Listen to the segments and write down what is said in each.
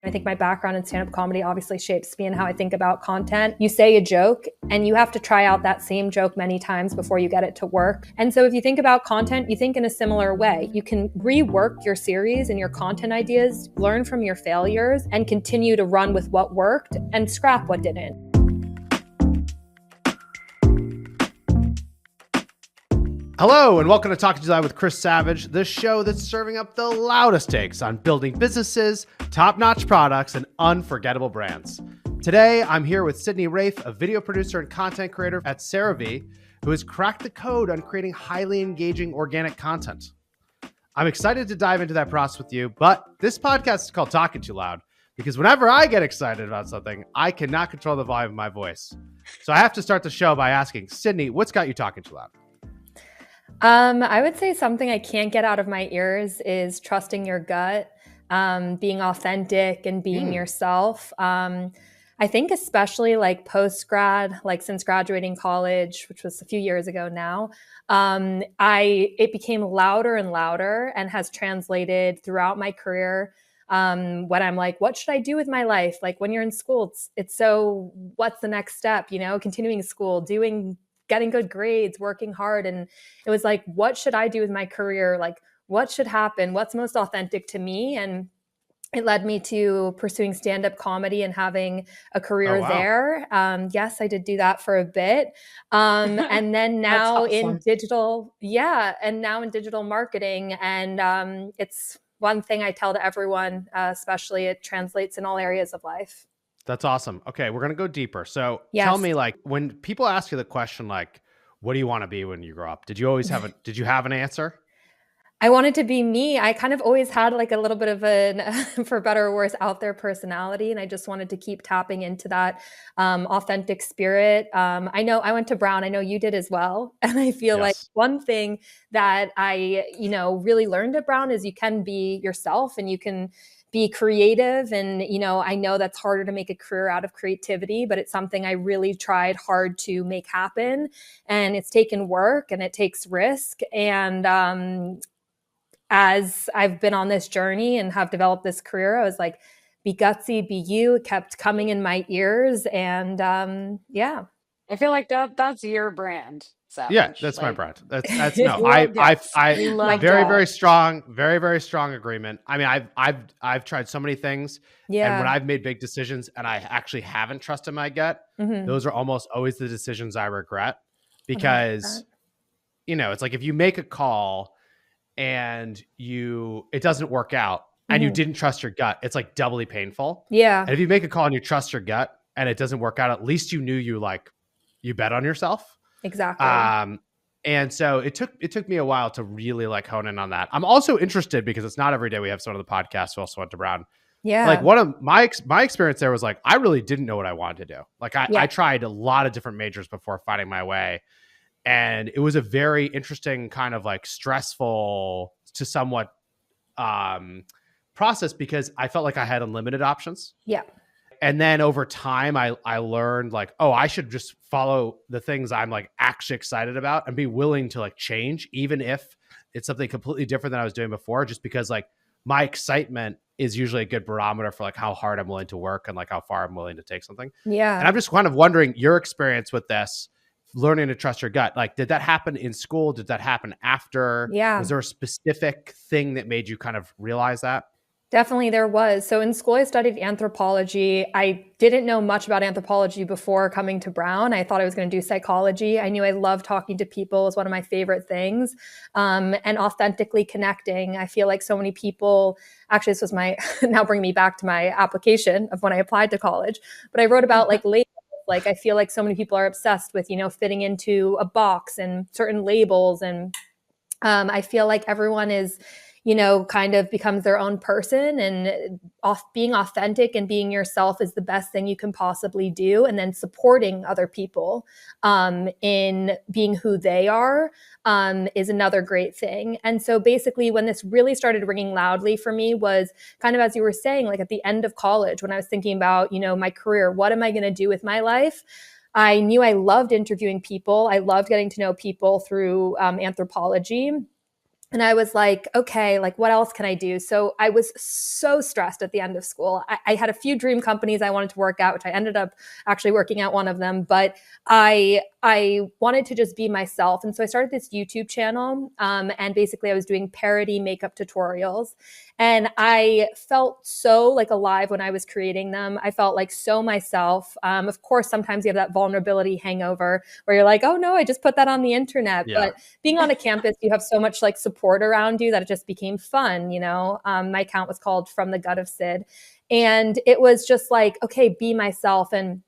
I think my background in stand-up comedy obviously shapes me and how I think about content. You say a joke and you have to try out that same joke many times before you get it to work. And so if you think about content, you think in a similar way. You can rework your series and your content ideas, learn from your failures, and continue to run with what worked and scrap what didn't. Hello, and welcome to Talking Too Loud with Chris Savage, the show that's serving up the loudest takes on building businesses, top-notch products, and unforgettable brands. Today, I'm here with Sydney Raiff, a video producer and content creator at CeraVe's, who has cracked the code on creating highly engaging organic content. I'm excited to dive into that process with you, but this podcast is called Talking Too Loud because whenever I get excited about something, I cannot control the volume of my voice. So I have to start the show by asking, Sydney, what's got you talking too loud? I would say something I can't get out of my ears is trusting your gut, being authentic and being yourself. I think especially like post-grad, like since graduating college, which was a few years ago now, it became louder and louder and has translated throughout my career. When I'm like, what should I do with my life? Like when you're in school, it's so what's the next step? You know, continuing school, getting good grades, working hard. And it was like, what should I do with my career? Like, what should happen? What's most authentic to me? And it led me to pursuing stand-up comedy and having a career there. Yes, I did do that for a bit. And then now in digital, and now in digital marketing. And it's one thing I tell to everyone, especially it translates in all areas of life. That's awesome. Okay, we're going to go deeper. So Tell me, like, when people ask you the question, like, what do you want to be when you grow up? Did you have an answer? I wanted to be me. I kind of always had like a little bit of an, for better or worse, out there personality. And I just wanted to keep tapping into that authentic spirit. I know I went to Brown. I know you did as well. And I feel like one thing that I, really learned at Brown is you can be yourself and you can be creative. And, I know that's harder to make a career out of creativity, but it's something I really tried hard to make happen. And it's taken work and it takes risk. And as I've been on this journey and have developed this career, I was like, be gutsy, be you. It kept coming in my ears. And I feel like that's your brand. Savage. Yeah, that's my brand. That's no. I very strong agreement. I mean, I've tried so many things, and when I've made big decisions and I actually haven't trusted my gut, those are almost always the decisions I regret because, it's like if you make a call and it doesn't work out and you didn't trust your gut, it's like doubly painful. Yeah. And if you make a call and you trust your gut and it doesn't work out, at least you knew you bet on yourself. Exactly. And so it took me a while to really like hone in on that. I'm also interested because it's not every day we have someone on the podcast who also went to Brown. Yeah. Like one of my experience there was like, I really didn't know what I wanted to do. Like I tried a lot of different majors before finding my way. And it was a very interesting kind of like stressful to somewhat process because I felt like I had unlimited options. Yeah. And then over time, I learned like, oh, I should just follow the things I'm like actually excited about and be willing to like change, even if it's something completely different than I was doing before, just because like my excitement is usually a good barometer for like how hard I'm willing to work and like how far I'm willing to take something. Yeah. And I'm just kind of wondering your experience with this, learning to trust your gut. Like, did that happen in school? Did that happen after? Yeah. Was there a specific thing that made you kind of realize that? Definitely there was. So in school, I studied anthropology. I didn't know much about anthropology before coming to Brown. I thought I was going to do psychology. I knew I loved talking to people is one of my favorite things, and authentically connecting. I feel like so many people, actually, this was now bringing me back to my application of when I applied to college, but I wrote about like labels. Like I feel like so many people are obsessed with, fitting into a box and certain labels. And I feel like everyone is, kind of becomes their own person, and being authentic and being yourself is the best thing you can possibly do. And then supporting other people in being who they are is another great thing. And so basically when this really started ringing loudly for me was kind of, as you were saying, like at the end of college, when I was thinking about, my career, what am I going to do with my life? I knew I loved interviewing people. I loved getting to know people through anthropology. And I was like, okay, like what else can I do? So I was so stressed at the end of school. I had a few dream companies I wanted to work at, which I ended up actually working at one of them. But I wanted to just be myself, and so I started this YouTube channel. And basically, I was doing parody makeup tutorials, and I felt so like alive when I was creating them. I felt like so myself. Of course, sometimes you have that vulnerability hangover where you're like, oh no, I just put that on the internet, Yeah. but being on a campus, you have so much like support around you that it just became fun. My account was called From the Gut of Sid. And it was just like, okay, be myself. And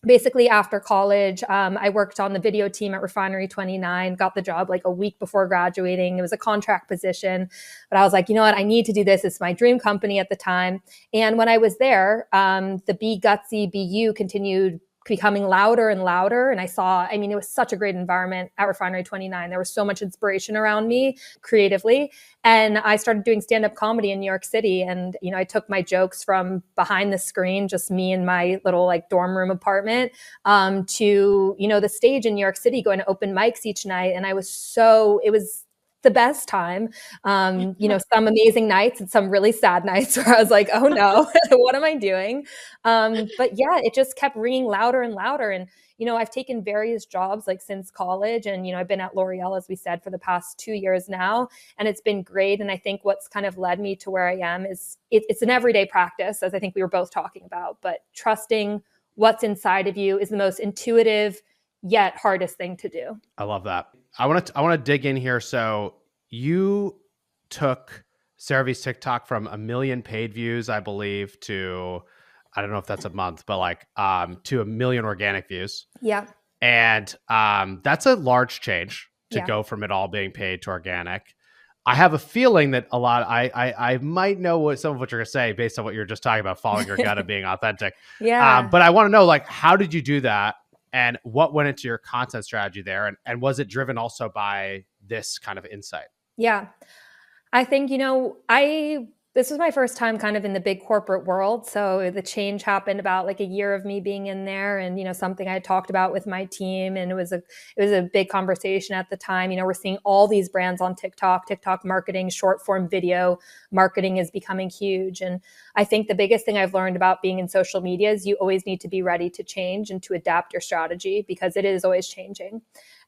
basically after college, I worked on the video team at Refinery 29, got the job like a week before graduating. It was a contract position, but I was like, you know what, I need to do this. It's my dream company at the time. And when I was there, the Be Gutsy, Be You continued becoming louder and louder. And it was such a great environment at Refinery 29. There was so much inspiration around me creatively. And I started doing stand-up comedy in New York City. And, I took my jokes from behind the screen, just me in my little like dorm room apartment, to, the stage in New York City, going to open mics each night. And it was the best time. Some amazing nights and some really sad nights where I was like, oh no, what am I doing? But yeah, it just kept ringing louder and louder. And, I've taken various jobs like since college, and, I've been at L'Oreal, as we said, for the past 2 years now, and it's been great. And I think what's kind of led me to where I am is it's an everyday practice, as I think we were both talking about, but trusting what's inside of you is the most intuitive yet hardest thing to do. I love that. I want to dig in here. So you took CeraVe's TikTok from 1 million paid views, I believe, to, I don't know if that's a month, but like to 1 million organic views. Yeah. And that's a large change to go from it all being paid to organic. I have a feeling that I might know some of what you're gonna say based on what you're just talking about, following your gut and being authentic. Yeah. But I want to know, like, how did you do that? And what went into your content strategy there? And was it driven also by this kind of insight? Yeah. I think, this was my first time kind of in the big corporate world. So the change happened about like a year of me being in there, and, something I talked about with my team. And it was a big conversation at the time. We're seeing all these brands on TikTok marketing, short form video marketing is becoming huge. And I think the biggest thing I've learned about being in social media is you always need to be ready to change and to adapt your strategy, because it is always changing.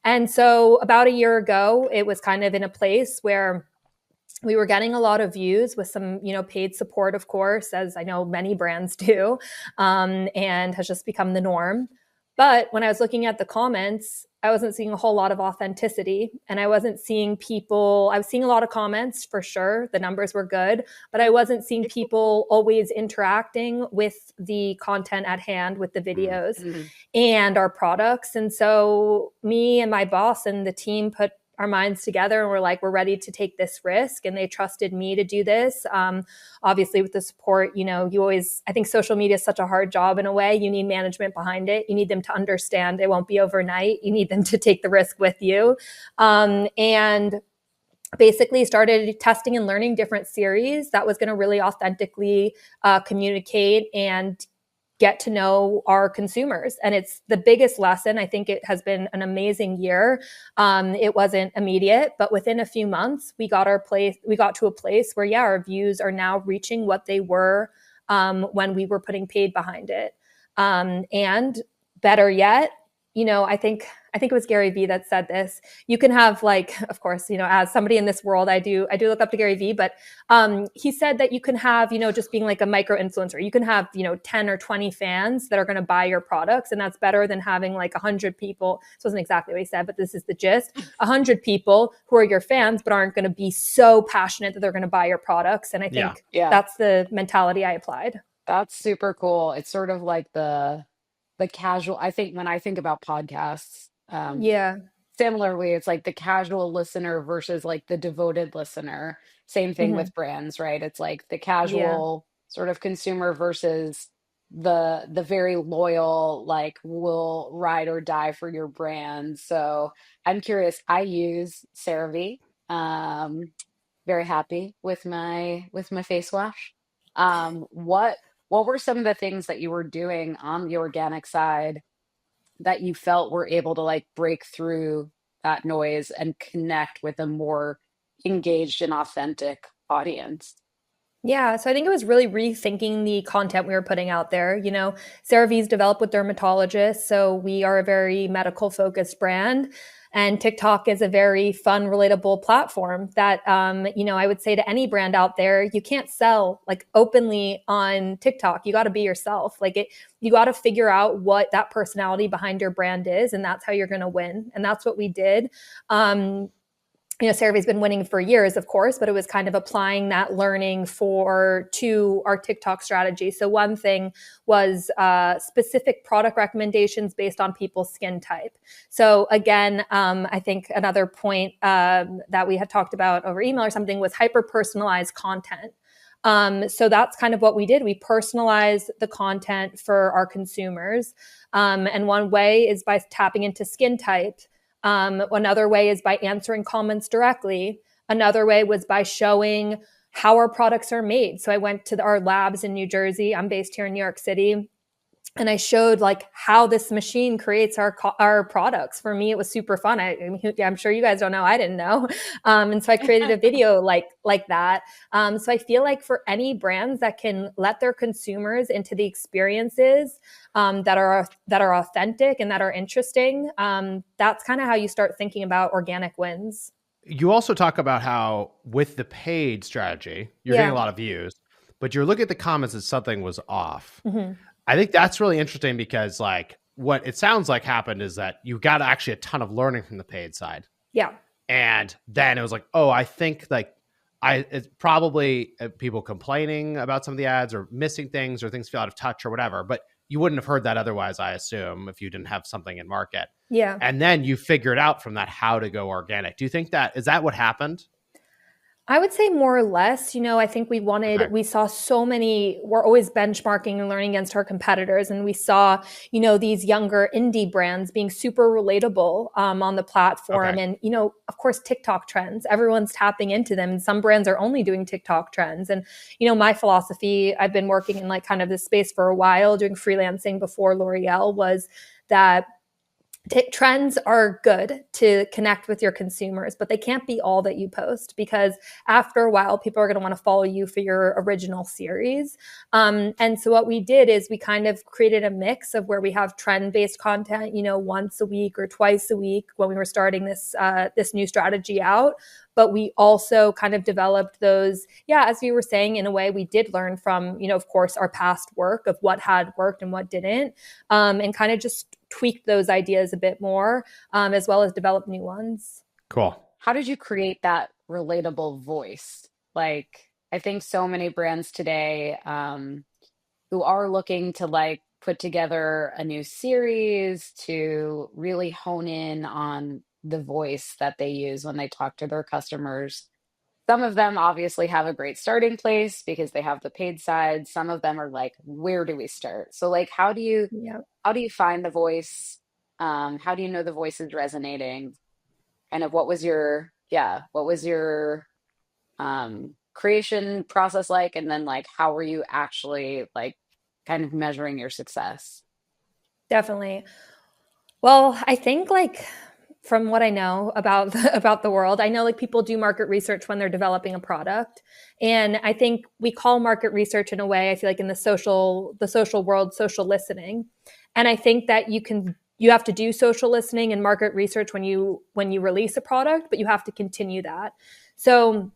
And so about a year ago, it was kind of in a place where we were getting a lot of views with some, paid support, of course, as I know many brands do, and has just become the norm. But when I was looking at the comments, I wasn't seeing a whole lot of authenticity, and I wasn't seeing people. I was seeing a lot of comments for sure. The numbers were good, but I wasn't seeing people always interacting with the content at hand, with the videos and our products. And so me and my boss and the team put our minds together, and we're like, we're ready to take this risk. And they trusted me to do this. Obviously with the support, I think social media is such a hard job in a way. You need management behind it. You need them to understand it won't be overnight. You need them to take the risk with you. And basically started testing and learning different series that was going to really authentically communicate and get to know our consumers. And it's the biggest lesson. I think it has been an amazing year. It wasn't immediate, but within a few months, we got to a place where, our views are now reaching what they were when we were putting paid behind it. And better yet, I think it was Gary Vee that said this. You can have, like, of course, as somebody in this world, I do look up to Gary Vee, but he said that you can have, just being like a micro influencer, you can have, 10 or 20 fans that are going to buy your products. And that's better than having like 100 people. This wasn't exactly what he said, but this is the gist. 100 people who are your fans, but aren't going to be so passionate that they're going to buy your products. And I think that's the mentality I applied. That's super cool. It's sort of like the casual. I think when I think about podcasts, Yeah. similarly, it's like the casual listener versus like the devoted listener. Same thing Mm-hmm. with brands, right? It's like the Yeah. casual sort of consumer versus the very loyal, like, will ride or die for your brand. So I'm curious. I use CeraVe. Um, very happy with my face wash. What were some of the things that you were doing on the organic side that you felt were able to like break through that noise and connect with a more engaged and authentic audience. Yeah, so I think it was really rethinking the content we were putting out there. CeraVe's developed with dermatologists, so we are a very medical focused brand. And TikTok is a very fun, relatable platform that, I would say to any brand out there, you can't sell like openly on TikTok. You got to be yourself. You got to figure out what that personality behind your brand is, and that's how you're going to win. And that's what we did. CeraVe's been winning for years, of course, but it was kind of applying that learning to our TikTok strategy. So one thing was specific product recommendations based on people's skin type. So again, I think another point that we had talked about over email or something was hyper-personalized content. So that's kind of what we did. We personalized the content for our consumers. And one way is by tapping into skin type. Another way is by answering comments directly. Another way was by showing how our products are made. So I went to our labs in New Jersey. I'm based here in New York City. And I showed like how this machine creates our products. For me, it was super fun. I'm sure you guys don't know. I didn't know. And so I created a video like that. So I feel like for any brands that can let their consumers into the experiences that are authentic and that are interesting, that's kind of how you start thinking about organic wins. You also talk about how with the paid strategy, you're getting a lot of views, but you're looking at the comments and something was off. Mm-hmm. I think that's really interesting because like what it sounds like happened is that you got actually a ton of learning from the paid side. Yeah. And then it was like, oh, I think like it's probably people complaining about some of the ads or missing things or things feel out of touch or whatever. But you wouldn't have heard that otherwise, I assume, if you didn't have something in market. Yeah. And then you figured out from that how to go organic. Do you think is that what happened? I would say more or less. I think we saw so many, we're always benchmarking and learning against our competitors. And we saw, these younger indie brands being super relatable on the platform. Okay. And, of course, TikTok trends, everyone's tapping into them. And some brands are only doing TikTok trends. And, my philosophy, I've been working in like kind of this space for a while, doing freelancing before L'Oreal, was that trends are good to connect with your consumers, but they can't be all that you post, because after a while, people are going to want to follow you for your original series. And so what we did is we kind of created a mix of where we have trend-based content, once a week or twice a week when we were starting this new strategy out. But we also kind of developed those, as you were saying, in a way we did learn from, of course, our past work of what had worked and what didn't, and kind of just tweak those ideas a bit more, as well as develop new ones. Cool. How did you create that relatable voice? Like, I think so many brands today who are looking to like put together a new series to really hone in on the voice that they use when they talk to their customers. Some of them obviously have a great starting place because they have the paid side. Some of them are like, where do we start? So like, Yeah. how do you find the voice? How do you know the voice is resonating? Kind of what was your creation process like? And then like, how were you actually like kind of measuring your success? Definitely. Well, I think like from what I know about about the world, I know like people do market research when they're developing a product, and I think we call market research in a way. I feel like in the social world, social listening, and I think that you have to do social listening and market research when you release a product, but you have to continue that. So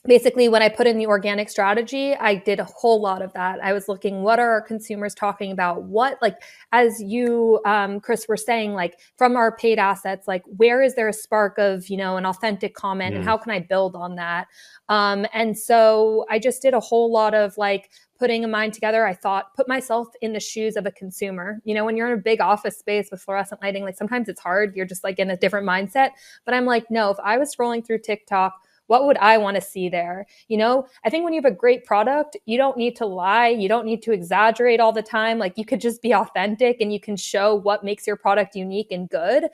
basically, when I put in the organic strategy, I did a whole lot of that. I was looking, what are our consumers talking about? What, like, as you, Chris, were saying, like from our paid assets, like where is there a spark of, an authentic comment, and how can I build on that? And so I just did a whole lot of like putting a mind together. I thought, put myself in the shoes of a consumer. When you're in a big office space with fluorescent lighting, like sometimes it's hard. You're just like in a different mindset. But I'm like, no, if I was scrolling through TikTok, what would I want to see there? I think when you have a great product, you don't need to lie. You don't need to exaggerate all the time. Like you could just be authentic and you can show what makes your product unique and good.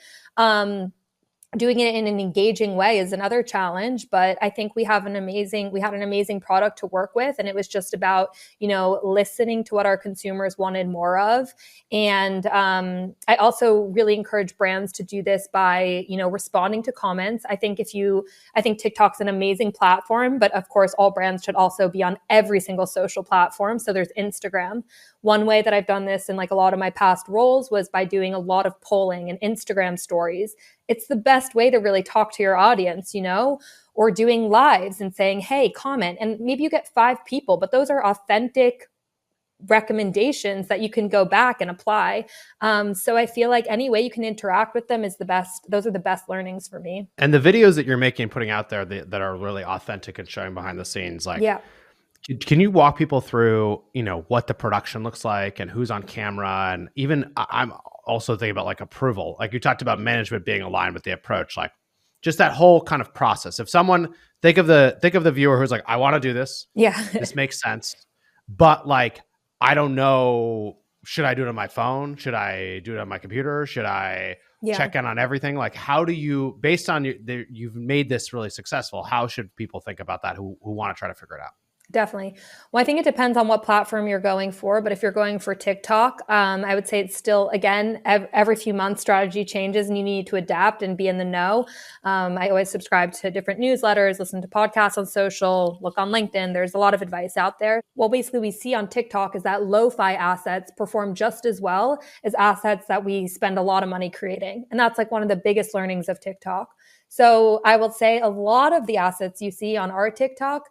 doing it in an engaging way is another challenge, but I think we had an amazing product to work with. And it was just about, listening to what our consumers wanted more of. And I also really encourage brands to do this by, responding to comments. I think TikTok's an amazing platform, but of course all brands should also be on every single social platform. So there's Instagram. One way that I've done this in like a lot of my past roles was by doing a lot of polling and Instagram stories. It's the best way to really talk to your audience, or doing lives and saying, hey, comment. And maybe you get 5 people, but those are authentic recommendations that you can go back and apply. So I feel like any way you can interact with them is the best. Those are the best learnings for me. And the videos that you're making and putting out there that are really authentic and showing behind the scenes, like, yeah. Can you walk people through, what the production looks like and who's on camera? And even I'm also thinking about like approval. Like you talked about management being aligned with the approach, like just that whole kind of process. If someone think of the viewer who's like, I want to do this. Yeah. This makes sense. But like, I don't know, should I do it on my phone? Should I do it on my computer? Should I check in on everything? Like, how do you, based on you've made this really successful, how should people think about that who want to try to figure it out? Definitely. Well, I think it depends on what platform you're going for. But if you're going for TikTok, I would say it's still, again, every few months strategy changes and you need to adapt and be in the know. I always subscribe to different newsletters, listen to podcasts on social, look on LinkedIn. There's a lot of advice out there. Well, basically we see on TikTok is that lo-fi assets perform just as well as assets that we spend a lot of money creating. And that's like one of the biggest learnings of TikTok. So I will say a lot of the assets you see on our TikTok,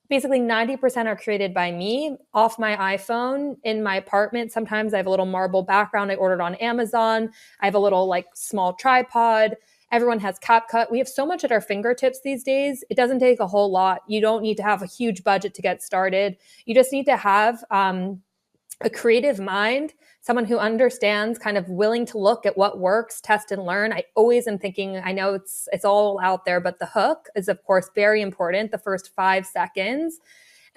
basically 90% are created by me off my iPhone in my apartment. Sometimes I have a little marble background I ordered on Amazon. I have a little like small tripod. Everyone has CapCut. We have so much at our fingertips these days. It doesn't take a whole lot. You don't need to have a huge budget to get started. You just need to have a creative mind, someone who understands, kind of willing to look at what works, test and learn. I always am thinking, I know it's all out there, but the hook is of course very important, the first 5 seconds,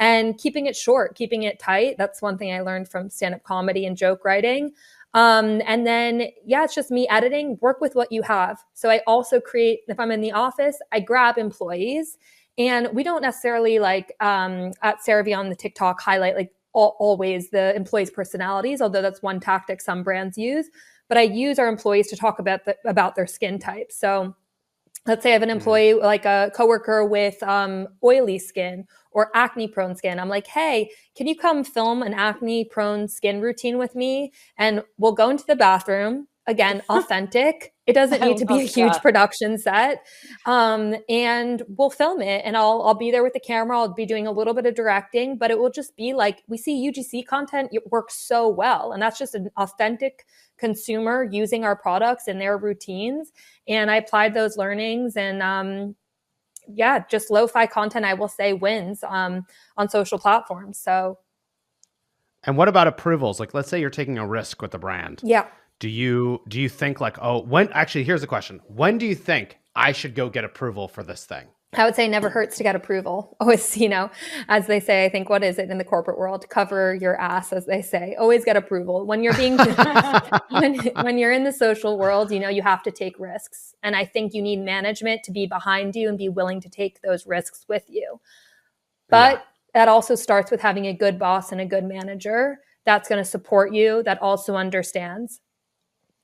and keeping it short, keeping it tight. That's one thing I learned from stand-up comedy and joke writing. And then, it's just me editing, work with what you have. So I also create, if I'm in the office, I grab employees, and we don't necessarily like at CeraVe on the TikTok highlight like always the employees' personalities, although that's one tactic some brands use. But I use our employees to talk about their skin type. So let's say I have an employee, like a coworker with oily skin or acne-prone skin. I'm like, hey, can you come film an acne-prone skin routine with me? And we'll go into the bathroom. Again, authentic. It doesn't need to be a huge production set. And we'll film it, and I'll be there with the camera. I'll be doing a little bit of directing, but it will just be like, we see UGC content, it works so well. And that's just an authentic consumer using our products in their routines. And I applied those learnings, and just lo-fi content, I will say, wins on social platforms. So. And what about approvals? Like, let's say you're taking a risk with the brand. Yeah. Do you think like, here's the question. When do you think I should go get approval for this thing? I would say never hurts to get approval. Always, as they say, I think, what is it in the corporate world? Cover your ass, as they say. Always get approval. When you're being, when you're in the social world, you have to take risks. And I think you need management to be behind you and be willing to take those risks with you. But that also starts with having a good boss and a good manager that's going to support you, that also understands.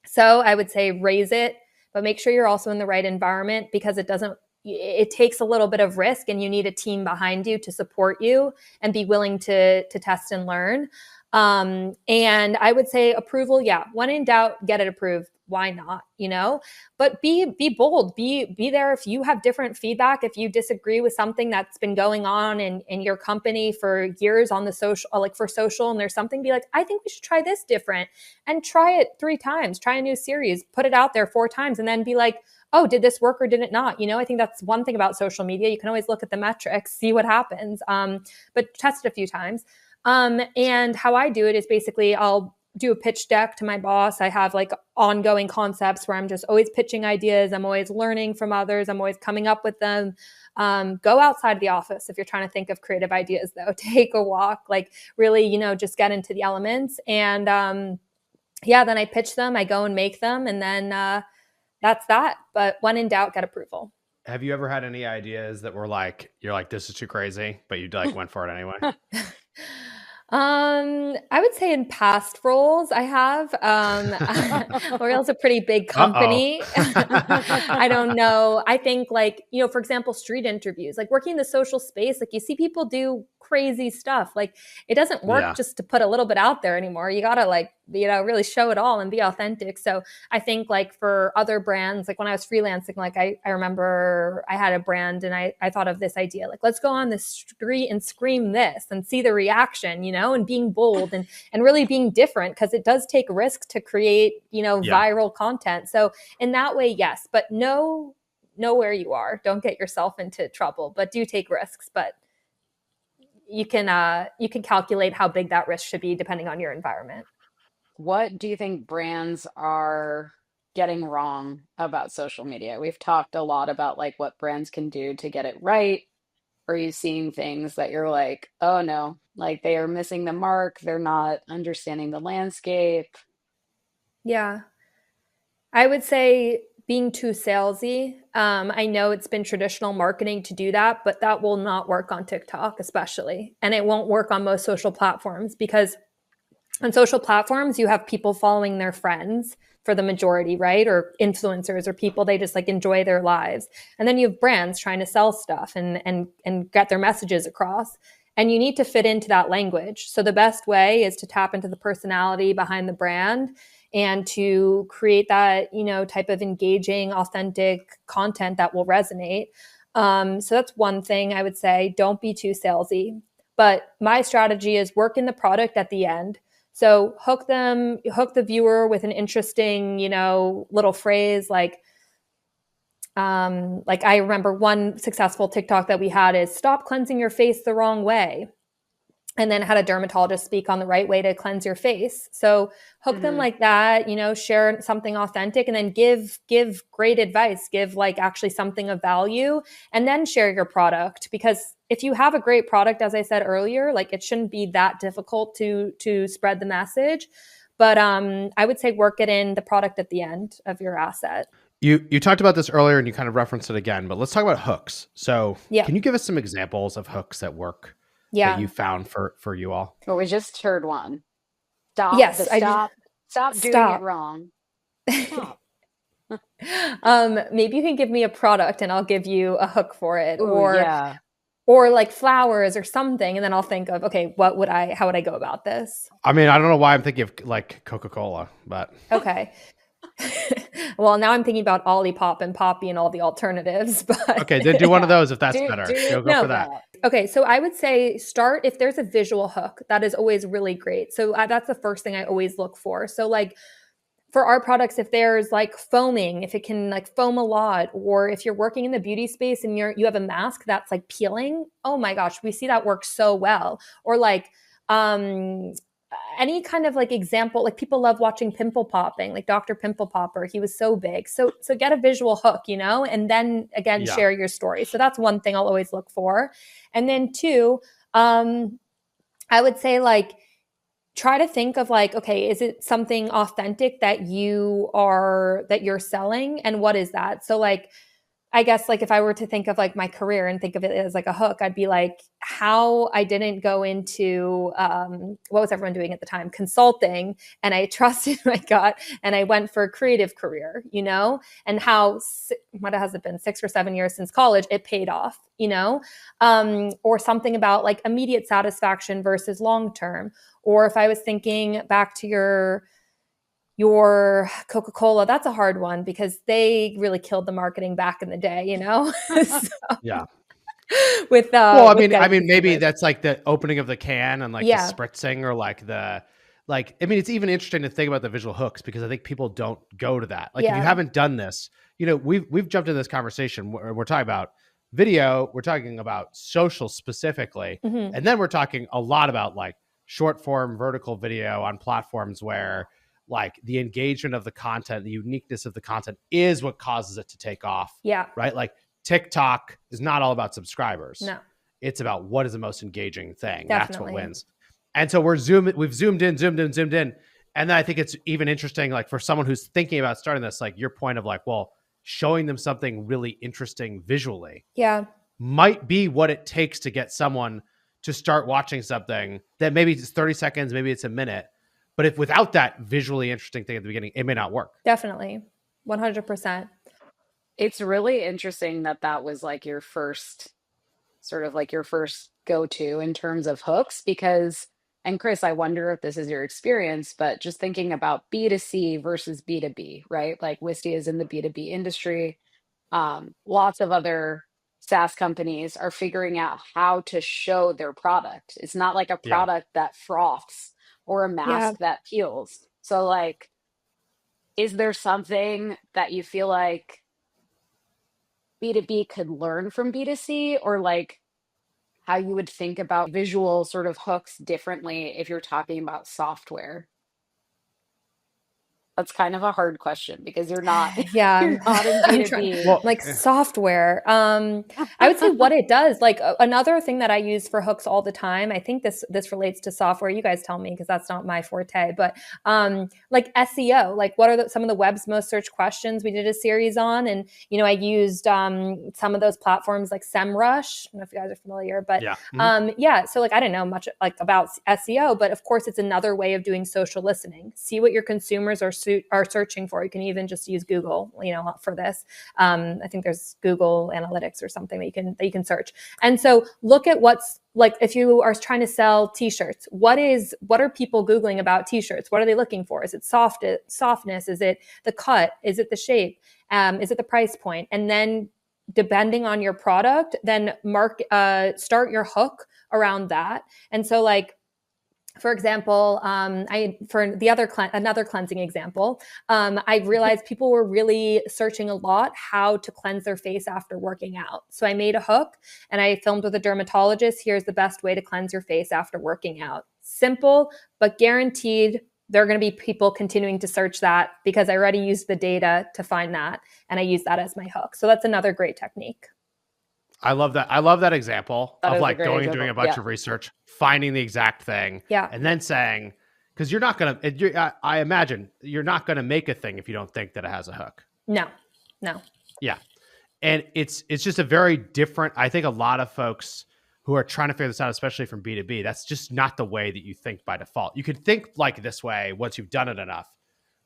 So I would say raise it, but make sure you're also in the right environment, because it takes a little bit of risk, and you need a team behind you to support you and be willing to test and learn. And I would say approval. Yeah. When in doubt, get it approved. Why not? But be bold, be there. If you have different feedback, if you disagree with something that's been going on in your company for years on the social, like for social, and there's something, be like, I think we should try this different, and try it 3 times, try a new series, put it out there 4 times, and then be like, oh, did this work or did it not? I think that's one thing about social media. You can always look at the metrics, see what happens, but test it a few times. And how I do it is basically I'll do a pitch deck to my boss. I have like ongoing concepts where I'm just always pitching ideas. I'm always learning from others. I'm always coming up with them. Go outside of the office if you're trying to think of creative ideas, though. Take a walk, like really, just get into the elements. And then I pitch them. I go and make them, and then that's that. But when in doubt, get approval. Have you ever had any ideas that were like, you're like, this is too crazy, but you like went for it anyway? I would say in past roles I have. L'Oreal's a pretty big Uh-oh. company. I don't know. I think like, for example, street interviews, like working in the social space, like you see people do crazy stuff. Like it doesn't work Yeah. just to put a little bit out there anymore. You gotta like, really show it all and be authentic. So I think like for other brands, like when I was freelancing, like I remember I had a brand and I thought of this idea, like, let's go on the street and scream this and see the reaction, and being bold and really being different, because it does take risk to create, Yeah. viral content. So in that way, yes, but know where you are. Don't get yourself into trouble, but do take risks. But you can calculate how big that risk should be depending on your environment. What do you think brands are getting wrong about social media? We've talked a lot about like what brands can do to get it right. Are you seeing things that you're like, oh no, like they are missing the mark, they're not understanding the landscape? Yeah. I would say being too salesy. I know it's been traditional marketing to do that, but that will not work on TikTok, especially. And it won't work on most social platforms, because on social platforms, you have people following their friends for the majority, right? Or influencers or people they just like enjoy their lives. And then you have brands trying to sell stuff and get their messages across. And you need to fit into that language. So the best way is to tap into the personality behind the brand and to create that, type of engaging, authentic content that will resonate. So that's one thing I would say. Don't be too salesy. But my strategy is work in the product at the end. So hook the viewer with an interesting, little phrase like I remember one successful TikTok that we had is stop cleansing your face the wrong way. And then had a dermatologist speak on the right way to cleanse your face. So hook them Hmm. like that, share something authentic, and then give great advice, give like actually something of value, and then share your product. Because if you have a great product, as I said earlier, like it shouldn't be that difficult to spread the message. But I would say work it in the product at the end of your asset. You talked about this earlier and you kind of referenced it again, but let's talk about hooks. So Yeah. can you give us some examples of hooks that work that you Yeah. found for you all? Well, we just heard one. Stop the Yes. I stop doing it stop. wrong. Stop. Maybe you can give me a product and I'll give you a hook for it, Ooh, yeah. or like flowers or something, and then I'll think of, okay, how would I go about this? I mean, I don't know why I'm thinking of like Coca-Cola, but Okay. Well, now I'm thinking about Olipop and Poppy and all the alternatives, but okay, then do one of Yeah. those if that's Do better. do Go no. for do that. that. Okay, so I would say start if there's a visual hook. That is always really great. So that's the first thing I always look for. So like for our products, if there's like foaming, if it can like foam a lot, or if you're working in the beauty space and you have a mask that's like peeling, oh my gosh, we see that work so well. Or like um any kind of like example, like people love watching pimple popping, like Dr. Pimple Popper, he was so big. So get a visual hook, and then again Yeah. share your story. So that's one thing I'll always look for. And then two, I would say like try to think of like, okay, is it something authentic that you're selling, and what is that? So like I guess like if I were to think of like my career and think of it as like a hook, I'd be like how I didn't go into what was everyone doing at the time? Consulting, and I trusted my gut and I went for a creative career, and how what has it been 6 or 7 years since college, it paid off, or something about like immediate satisfaction versus long term. Or if I was thinking back to your Coca-Cola, that's a hard one because they really killed the marketing back in the day, so, Yeah. with Well, with I getting mean, maybe consumers. that's like the opening of the can and like the Yeah, spritzing or like I mean, it's even interesting to think about the visual hooks because I think people don't go to that. Like if you yeah, haven't done this, we've jumped in this conversation where we're talking about video, we're talking about social specifically, hmm and then we're talking a lot about like short form vertical video on platforms where like the engagement of the content, the uniqueness of the content is what causes it to take off, yeah, right? Like TikTok is not all about subscribers. no, It's about what is the most engaging thing. That's what definitely. wins. And so we've zoomed in. And then I think it's even interesting, like for someone who's thinking about starting this, like your point of like, well, showing them something really interesting visually Yeah, might be what it takes to get someone to start watching something that maybe it's 30 seconds, maybe it's a minute. But if without that visually interesting thing at the beginning, it may not work. definitely. 100%. It's really interesting that that was like your first sort of like your first go-to in terms of hooks because and Chris, I wonder if this is your experience, but just thinking about B2C versus B2B, right? Like Wistia is in the B2B industry. Lots of other SaaS companies are figuring out how to show their product. It's not like a Yeah. product that froths or a Yeah. mask that peels. So like, is there something that you feel like B2B could learn from B2C or like how you would think about visual sort of hooks differently if you're talking about software? That's kind of a hard question because you're not Yeah, you're not in I'm trying B2B. Well, like software. I would say what it does. Like another thing that I use for hooks all the time. I think this relates to software. You guys tell me because that's not my forte. But like SEO. Like what are some of the web's most searched questions? We did a series on, and I used some of those platforms like SEMrush. I don't know if you guys are familiar, but yeah. yeah. So like I don't know much like about SEO, but of course it's another way of doing social listening. See what your consumers are searching for. You can even just use Google, for this. I think there's Google Analytics or something that you can search. And so look at what's like if you are trying to sell t-shirts, what are people Googling about t-shirts? What are they looking for? Is it softness? Is it the cut? Is it the shape? Is it the price point? And then depending on your product, then start your hook around that. And so like, for example, another cleansing example, I realized people were really searching a lot how to cleanse their face after working out. So I made a hook and I filmed with a dermatologist. Here's the best way to cleanse your face after working out. Simple, but guaranteed there are going to be people continuing to search that because I already used the data to find that. And I use that as my hook. So that's another great technique. I love that. I love that example That of is a like great going and doing example. a bunch Yeah. of research, finding the exact thing, Yeah. and then saying, because you're not going to, I imagine you're not going to make a thing if you don't think that it has a hook. No. Yeah. And it's just a very different, I think a lot of folks who are trying to figure this out, especially from B2B, that's just not the way that you think by default. You could think like this way once you've done it enough,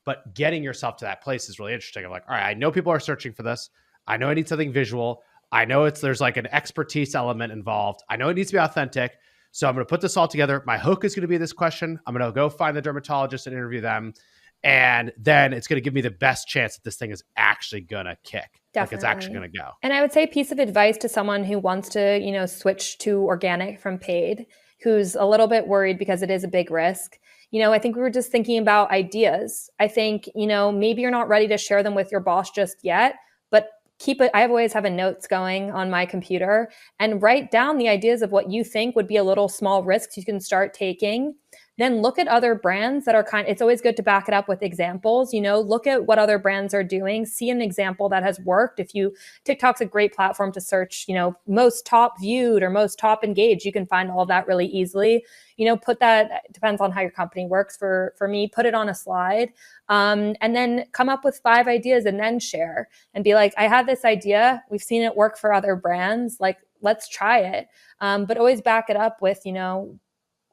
but getting yourself to that place is really interesting. I'm like, all right, I know people are searching for this. I know I need something visual. I know there's like an expertise element involved. I know it needs to be authentic. So I'm going to put this all together. My hook is going to be this question. I'm going to go find the dermatologist and interview them. And then it's going to give me the best chance that this thing is actually going to kick. Definitely. Like it's actually going to go. And I would say a piece of advice to someone who wants to, switch to organic from paid, who's a little bit worried because it is a big risk. I think we were just thinking about ideas. I think, maybe you're not ready to share them with your boss just yet, but I always have a notes going on my computer and write down the ideas of what you think would be a little small risks you can start taking. Then look at other brands that are it's always good to back it up with examples, look at what other brands are doing, see an example that has worked. TikTok's a great platform to search, most top viewed or most top engaged. You can find all of that really easily. Put that, depends on how your company works. For me, put it on a slide, and then come up with 5 ideas and then share and be like, I had this idea. We've seen it work for other brands. Like, let's try it. But always back it up with,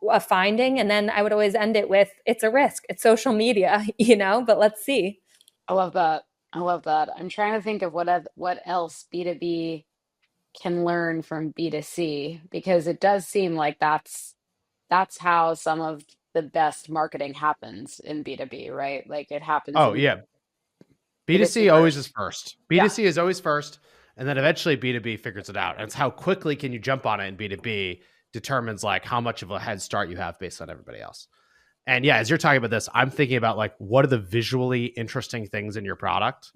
a finding. And then I would always end it with, it's a risk. It's social media, but let's see. I love that. I love that. I'm trying to think of what else B2B can learn from B2C because it does seem like that's how some of the best marketing happens in B2B, right? Like it happens Oh, in yeah. B2C B2C always is first. first. Yeah. B2C is always first. And then eventually B2B figures it out. And it's how quickly can you jump on it in B2B determines like how much of a head start you have based on everybody else. And yeah, as you're talking about this, I'm thinking about like, what are the visually interesting things in your product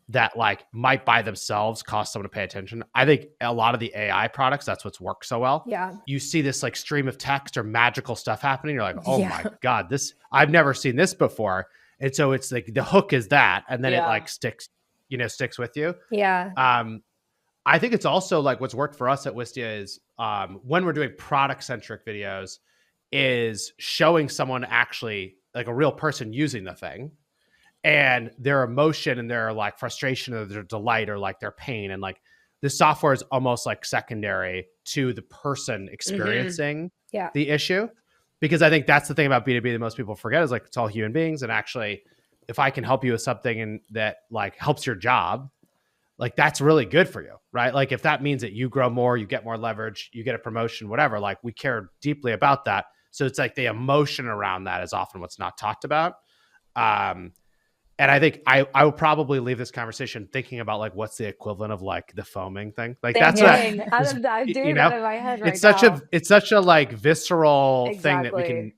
that like might by themselves cause someone to pay attention? I think a lot of the AI products, that's what's worked so well. Yeah. You see this like stream of text or magical stuff happening. You're like, oh my God, I've never seen this before. And so it's like the hook is that, and then it like sticks with you. Yeah. I think it's also like what's worked for us at Wistia is when we're doing product centric videos is showing someone actually like a real person using the thing, and their emotion and their like frustration or their delight or like their pain, and like the software is almost like secondary to the person experiencing the issue. Because I think that's the thing about B2B that most people forget is like it's all human beings. And actually, if I can help you with something and that like helps your job, like that's really good for you, right? Like if that means that you grow more, you get more leverage, you get a promotion, whatever, like we care deeply about that. So it's like the emotion around that is often what's not talked about. And I think I will probably leave this conversation thinking about like what's the equivalent of like the foaming thing. Like that's what I'm doing that in my head right it's such a like visceral thing Exactly.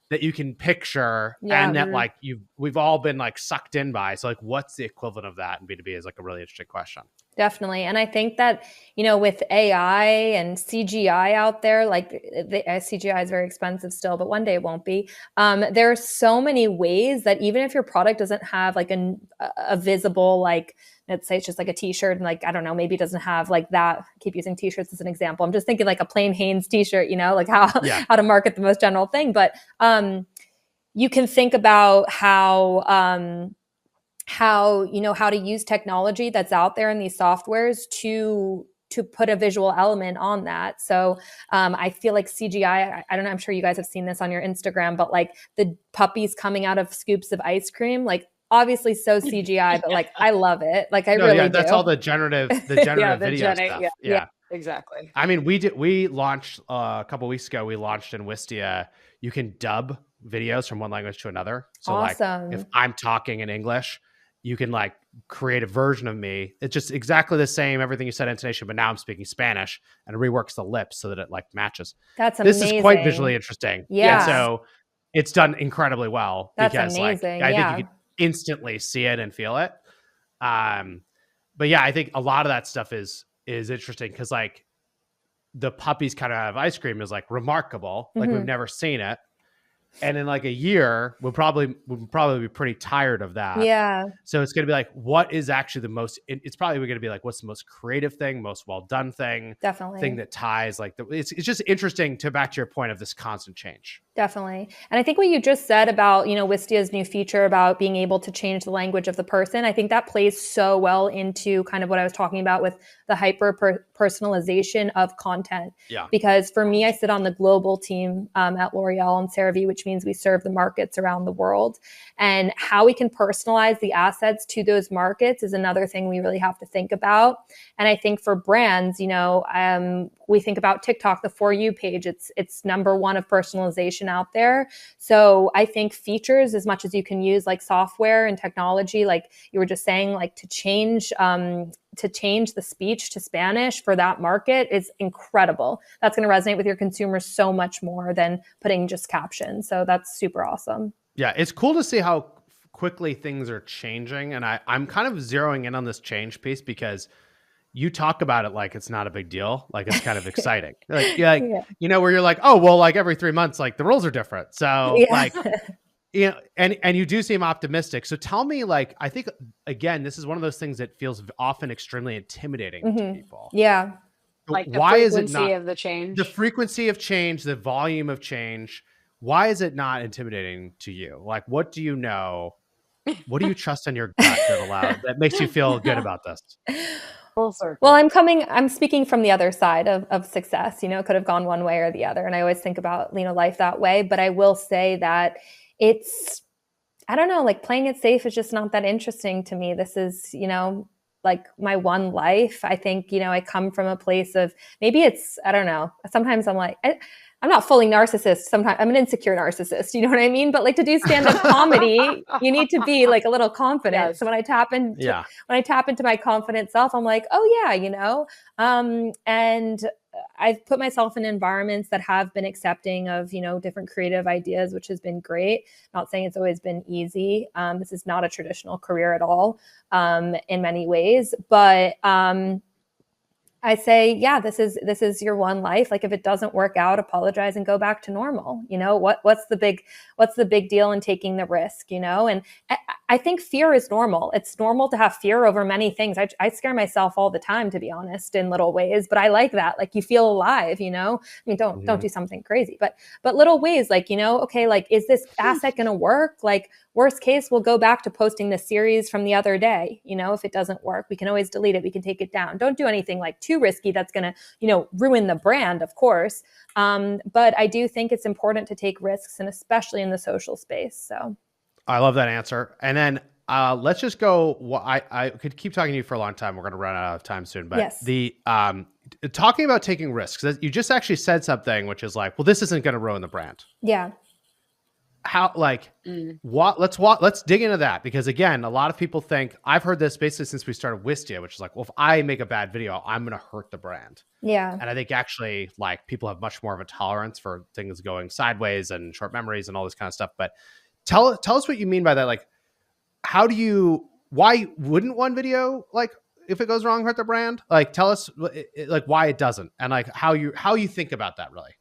that you can picture, Yeah. and that like we've all been like sucked in by. So like what's the equivalent of that in B2B is like a really interesting question. Definitely. And I think that, with AI and CGI out there, like CGI is very expensive still, but one day it won't be. There are so many ways that even if your product doesn't have like a visible, like, let's say it's just like a t-shirt and like, I don't know, maybe it doesn't have like that. I keep using t-shirts as an example. I'm just thinking like a plain Hanes t-shirt, like how to market the most general thing. But you can think about how to use technology that's out there in these softwares to put a visual element on that. So I feel like CGI, I don't know, I'm sure you guys have seen this on your Instagram, but like the puppies coming out of scoops of ice cream, like obviously so CGI, but like I love it. Like I really do. That's all the generative video stuff. Yeah, exactly. I mean, we launched a couple of weeks ago, we launched in Wistia, you can dub videos from one language to another. So awesome. like if I'm talking in English, you can like create a version of me. It's just exactly the same, everything you said, intonation, but now I'm speaking Spanish, and it reworks the lips so that it like matches. That's amazing. This is quite visually interesting. Yeah. And so it's done incredibly well. That's because amazing. like I think you can instantly see it and feel it. But yeah, I think a lot of that stuff is interesting because like the puppies kind of have ice cream is like remarkable. Like we've never seen it. And in like a year, we'll probably be pretty tired of that. Yeah. So it's going to be like, what is actually the most, it's probably going to be like, what's the most creative thing, most well done thing, definitely thing that ties like it's just interesting to back to your point of this constant change. Definitely. And I think what you just said about, Wistia's new feature about being able to change the language of the person, I think that plays so well into kind of what I was talking about with the hyper personalization of content. Yeah. Because for me, I sit on the global team at L'Oreal and CeraVe's, which means we serve the markets around the world. And how we can personalize the assets to those markets is another thing we really have to think about. And I think for brands, we think about TikTok, the For You page, it's number one of personalization out there. So I think features, as much as you can use like software and technology, like you were just saying, like to change the speech to Spanish for that market is incredible. That's going to resonate with your consumers so much more than putting just captions. So that's super awesome. Yeah, it's cool to see how quickly things are changing. And I'm kind of zeroing in on this change piece because you talk about it like it's not a big deal. Like it's kind of exciting. Where you're like, oh, well, like every 3 months, like the rules are different. So like, and you do seem optimistic. So tell me, like, I think, again, this is one of those things that feels often extremely intimidating to people. Yeah. Like the why is it frequency not of the change? The frequency of change, the volume of change. Why is it not intimidating to you? Like, what do you know? What do you trust in your gut that makes you feel good about this? Full circle. Well, I'm speaking from the other side of success, it could have gone one way or the other. And I always think about, life that way. But I will say that I don't know, like playing it safe is just not that interesting to me. This is, like my one life. I think, I come from a place of maybe I don't know. Sometimes I'm like, I'm not fully narcissist. Sometimes I'm an insecure narcissist. You know what I mean? But like to do stand-up comedy, you need to be like a little confident. Yes. So when I tap into my confident self, I'm like, oh yeah, and I've put myself in environments that have been accepting of, different creative ideas, which has been great. Not saying it's always been easy. This is not a traditional career at all, in many ways, but, I say, yeah, this is your one life. Like if it doesn't work out, apologize and go back to normal. What's the big deal in taking the risk, And I think fear is normal. It's normal to have fear over many things. I scare myself all the time, to be honest, in little ways, but I like that. Like you feel alive, you know? I mean, don't do something crazy, but little ways, like, you know, okay, like, is this asset going to work? Like, worst case, we'll go back to posting the series from the other day. You know, if it doesn't work, we can always delete it. We can take it down. Don't do anything like too risky that's going to, you know, ruin the brand, of course. But I do think it's important to take risks, and especially in the social space. So I love that answer. And then let's just go. Well, I could keep talking to you for a long time. We're going to run out of time soon. But yes. the talking about taking risks, you just actually said something, which is like, well, this isn't going to ruin the brand. Yeah. How, like, what? Let's dig into that, because again, a lot of people think, I've heard this basically since we started Wistia, which is like, well, if I make a bad video, I'm going to hurt the brand. Yeah. And I think actually, like, people have much more of a tolerance for things going sideways and short memories and all this kind of stuff. But tell us what you mean by that. Like, why wouldn't one video, like, if it goes wrong, hurt the brand? Like, tell us like why it doesn't, and like how you think about that, really.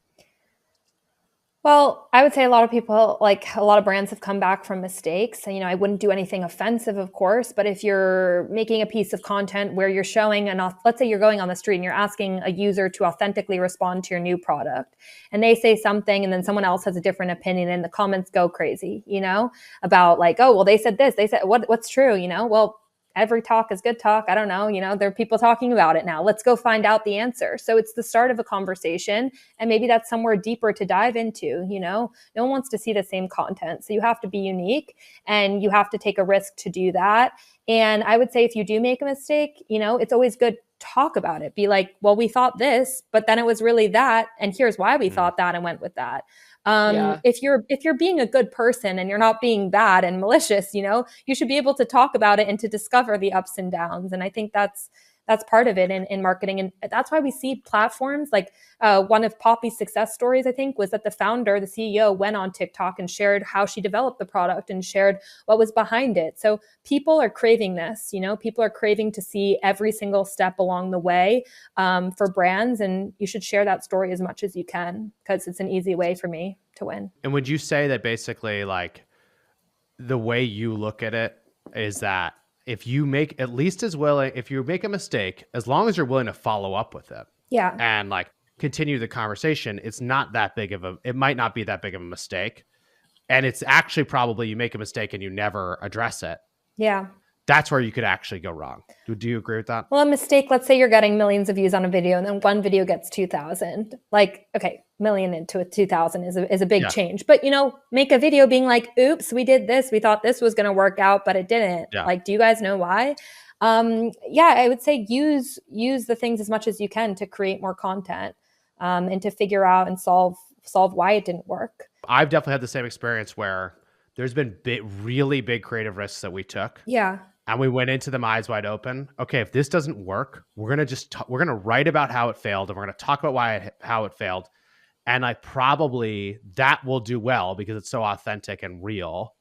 Well, I would say a lot of people, like a lot of brands, have come back from mistakes. And, you know, I wouldn't do anything offensive, of course, but if you're making a piece of content where you're showing let's say you're going on the street and you're asking a user to authentically respond to your new product, and they say something and then someone else has a different opinion and the comments go crazy, you know, about like, oh, well, they said this, they said what's true, you know, well, every talk is good talk. I don't know. You know, there are people talking about it now. Let's go find out the answer. So it's the start of a conversation. And maybe that's somewhere deeper to dive into. You know, no one wants to see the same content. So you have to be unique and you have to take a risk to do that. And I would say if you do make a mistake, you know, it's always good to talk about it. Be like, well, we thought this, but then it was really that. And here's why we thought that and went with that. If you're being a good person and you're not being bad and malicious, you know, you should be able to talk about it and to discover the ups and downs. And I think that's part of it in marketing. And that's why we see platforms like one of Poppy's success stories, I think, was that the founder, the CEO, went on TikTok and shared how she developed the product and shared what was behind it. So people are craving this, you know, people are craving to see every single step along the way for brands. And you should share that story as much as you can, because it's an easy way for me to win. And would you say that basically, like, the way you look at it is that if you make if you make a mistake, as long as you're willing to follow up with it, yeah, and like continue the conversation, it might not be that big of a mistake. And it's actually probably you make a mistake and you never address it. Yeah. That's where you could actually go wrong. Do you agree with that? Well, a mistake, let's say you're getting millions of views on a video and then one video gets 2,000. Like, okay, million into 2,000 is a big change. But, you know, make a video being like, oops, we did this. We thought this was going to work out, but it didn't. Yeah. Like, do you guys know why? I would say use the things as much as you can to create more content and to figure out and solve why it didn't work. I've definitely had the same experience where there's been really big creative risks that we took. Yeah. And we went into them eyes wide open. Okay, if this doesn't work, we're gonna write about how it failed, and we're gonna talk about how it failed, and that will do well because it's so authentic and real.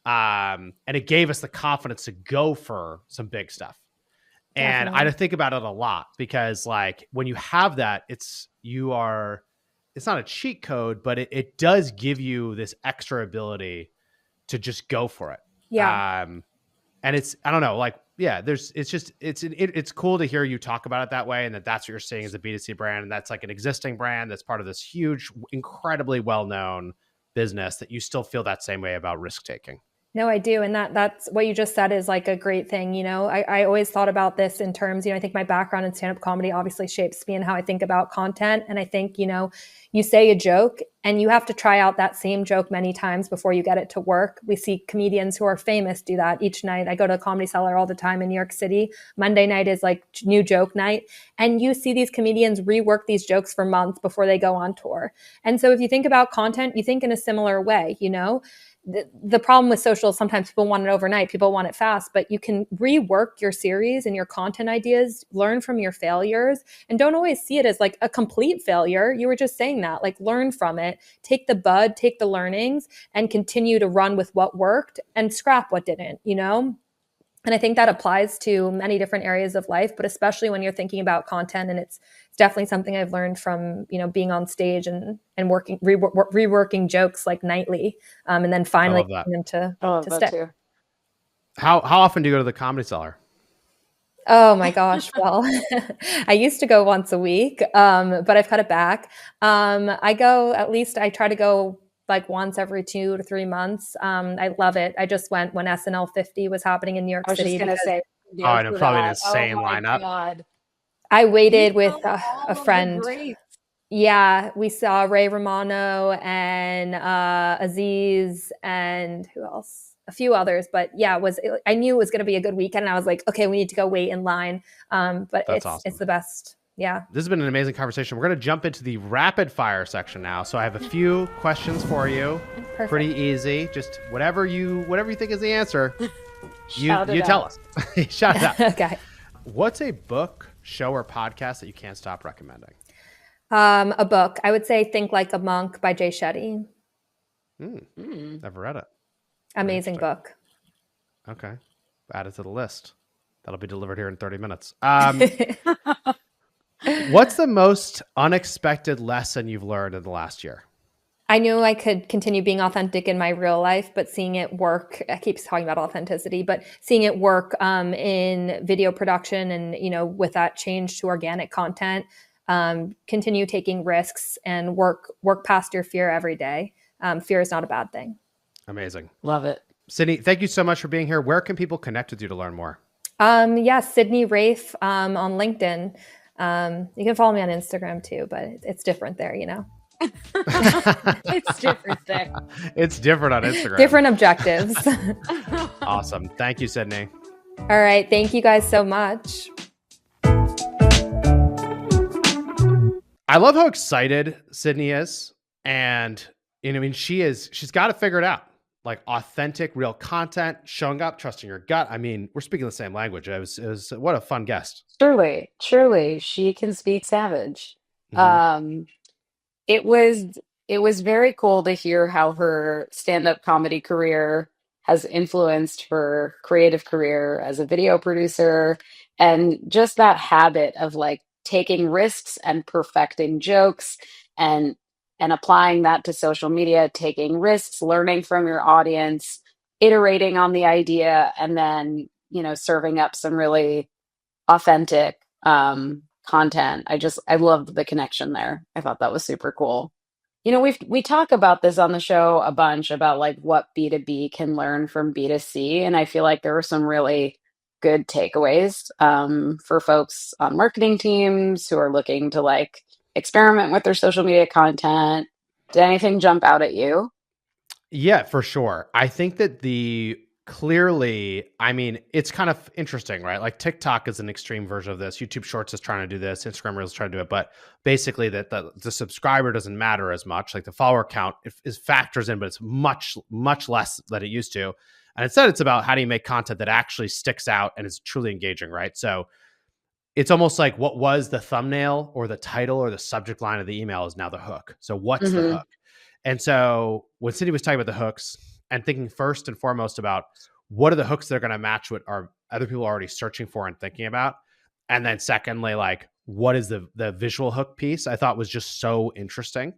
And it gave us the confidence to go for some big stuff. And I think about it a lot because, like, when you have that, it's not a cheat code, but it does give you this extra ability to just go for it. Yeah. And I don't know, like, yeah, it's cool to hear you talk about it that way. And that's what you're seeing as a B2C brand. And that's like an existing brand that's part of this huge, incredibly well-known business that you still feel that same way about risk taking. No, I do. And that's what you just said is like a great thing. You know, I always thought about this in terms, you know, I think my background in stand-up comedy obviously shapes me and how I think about content. And I think, you know, you say a joke and you have to try out that same joke many times before you get it to work. We see comedians who are famous do that each night. I go to a Comedy Cellar all the time in New York City. Monday night is like new joke night. And you see these comedians rework these jokes for months before they go on tour. And so if you think about content, you think in a similar way, you know. The problem with social is sometimes people want it overnight, people want it fast, but you can rework your series and your content ideas, learn from your failures, and don't always see it as like a complete failure. You were just saying that, like, learn from it, take the bud, take the learnings, and continue to run with what worked and scrap what didn't, you know? And I think that applies to many different areas of life, but especially when you're thinking about content. And it's definitely something I've learned from, you know, being on stage and reworking jokes like nightly, and then finally getting them to stick. Too. How often do you go to the Comedy Cellar? Oh my gosh. Well, I used to go once a week, but I've cut it back. I try to go like once every 2 to 3 months. I love it. I just went when SNL 50 was happening in New York I was just City gonna because say Oh, yes I know, to probably an that. Oh insane my lineup. God. I You waited with saw a all of the friend. greats. Yeah, we saw Ray Romano and Aziz and who else? A few others, but yeah, I knew it was going to be a good weekend, and I was like, okay, we need to go wait in line. But That's it's awesome. the best. Yeah. This has been an amazing conversation. We're going to jump into the rapid fire section now. So I have a few questions for you. Perfect. Pretty easy. Just whatever you think is the answer, you tell us. Shout it out. Okay. What's a book, show, or podcast that you can't stop recommending? A book. I would say Think Like a Monk by Jay Shetty. Never read it. Amazing book. Okay. Add it to the list. That'll be delivered here in 30 minutes. What's the most unexpected lesson you've learned in the last year? I knew I could continue being authentic in my real life, but seeing it work, I keep talking about authenticity, but seeing it work in video production and, with that change to organic content, continue taking risks and work past your fear every day. Fear is not a bad thing. Amazing. Love it. Sydney, thank you so much for being here. Where can people connect with you to learn more? Sydney Raiff on LinkedIn. You can follow me on Instagram too, but it's different there, It's different there. It's different on Instagram. Different objectives. Awesome. Thank you, Sydney. All right. Thank you guys so much. I love how excited Sydney is. And, she's got to figure it out. Like authentic, real content, showing up, trusting your gut. I mean, we're speaking the same language. It was what a fun guest. Truly, she can speak savage. Mm-hmm. It was very cool to hear how her stand-up comedy career has influenced her creative career as a video producer, and just that habit of like taking risks and perfecting jokes and applying that to social media, taking risks, learning from your audience, iterating on the idea, and then, serving up some really authentic content. I loved the connection there. I thought that was super cool. We talk about this on the show a bunch about like what B2B can learn from B2C, and I feel like there were some really good takeaways for folks on marketing teams who are looking to like experiment with their social media content. Did anything jump out at you? Yeah, for sure. I think that it's kind of interesting, right? Like TikTok is an extreme version of this. YouTube Shorts is trying to do this. Instagram Reels is trying to do it. But basically that the subscriber doesn't matter as much. Like the follower count is factors in, but it's much, much less than it used to. And instead it's about how do you make content that actually sticks out and is truly engaging, right? So it's almost like what was the thumbnail or the title or the subject line of the email is now the hook. So what's the hook? And so when Cindy was talking about the hooks and thinking first and foremost about what are the hooks that are going to match what are other people already searching for and thinking about, and then secondly, like what is the visual hook piece, I thought was just so interesting,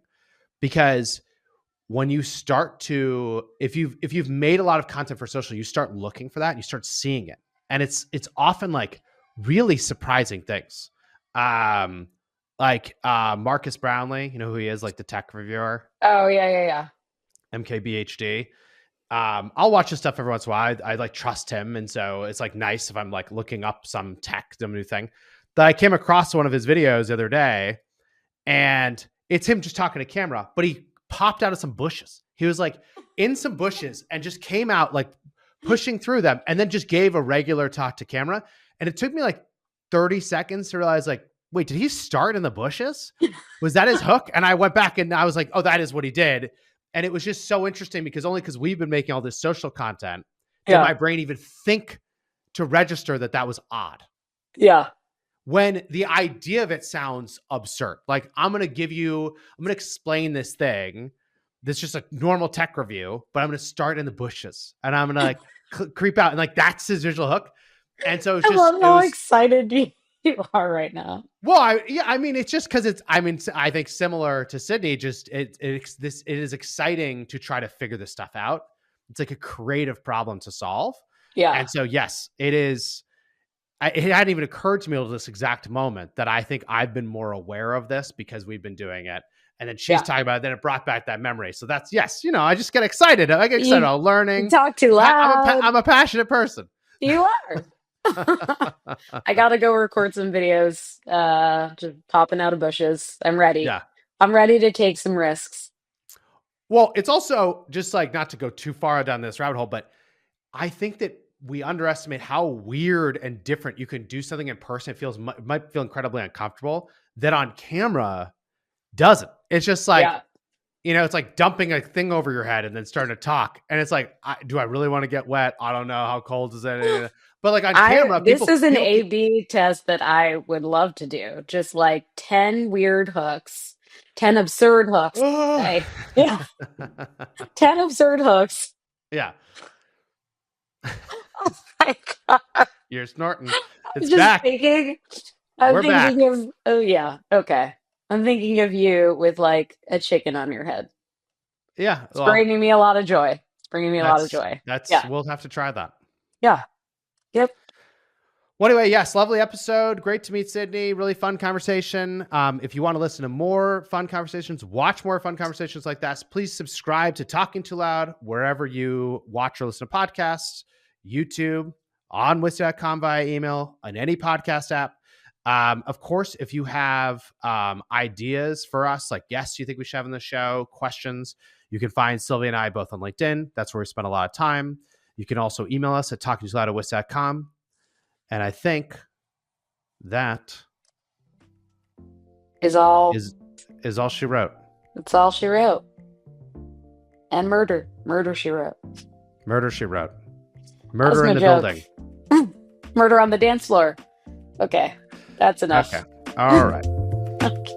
because when you start to, if you've made a lot of content for social, you start looking for that, and you start seeing it, and it's often like really surprising things. Marcus Brownlee, you know who he is, like the tech reviewer. Oh yeah. MKBHD. I'll watch his stuff every once in a while. I like trust him. And so it's like nice if I'm like looking up some tech, some new thing that I came across one of his videos the other day, and it's him just talking to camera, but he popped out of some bushes. He was like in some bushes and just came out like pushing through them and then just gave a regular talk to camera. And it took me like 30 seconds to realize like, wait, did he start in the bushes? Was that his hook? And I went back and I was like, oh, that is what he did. And it was just so interesting because we've been making all this social content, did my brain even think to register that was odd? Yeah. When the idea of it sounds absurd. Like I'm going to explain this thing. This is just a normal tech review, but I'm going to start in the bushes and I'm going to like creep out. And like, that's his visual hook. And so it's just, I love how excited you are right now. Well, it's just because I think similar to Sydney, just it is exciting to try to figure this stuff out. It's like a creative problem to solve. Yeah. And so, yes, it is. It hadn't even occurred to me until this exact moment that I think I've been more aware of this because we've been doing it. And then she's Yeah. talking about it. Then it brought back that memory. So that's, yes, I just get excited. I get excited You, about you learning. talk too loud. I'm a passionate person. You are. I got to go record some videos, just popping out of bushes. I'm ready. Yeah. I'm ready to take some risks. Well, it's also just like, not to go too far down this rabbit hole, but I think that we underestimate how weird and different you can do something in person. It might feel incredibly uncomfortable, that on camera doesn't. It's just like, Yeah. it's like dumping a thing over your head and then starting to talk. And it's like, do I really want to get wet? I don't know. How cold is it? But like on camera, This is an people A/B test that I would love to do. Just like 10 weird hooks, 10 absurd hooks. Hey, yeah, 10 absurd hooks. Yeah. Oh my God. You're snorting. I'm It's just back. thinking, We're back. oh yeah, okay. I'm thinking of you with like a chicken on your head. Yeah. It's bringing me a lot of joy. Yeah. We'll have to try that. Yeah. Yep. Well, anyway, yes, lovely episode. Great to meet Sydney. Really fun conversation. If you want to listen to more fun conversations, watch more fun conversations like this, please subscribe to Talking Too Loud wherever you watch or listen to podcasts, YouTube, on Wisty.com via email, on any podcast app. Of course, if you have ideas for us, like guests you think we should have on the show, questions, you can find Sylvia and I both on LinkedIn. That's where we spend a lot of time. You can also email us at talkingtooloud@wisty.com. And I think that is all she wrote. That's all she wrote. And murder she wrote. Murder she wrote. Murder in the joke. building. Murder on the dance floor. Okay, that's enough. Okay. All right. Okay.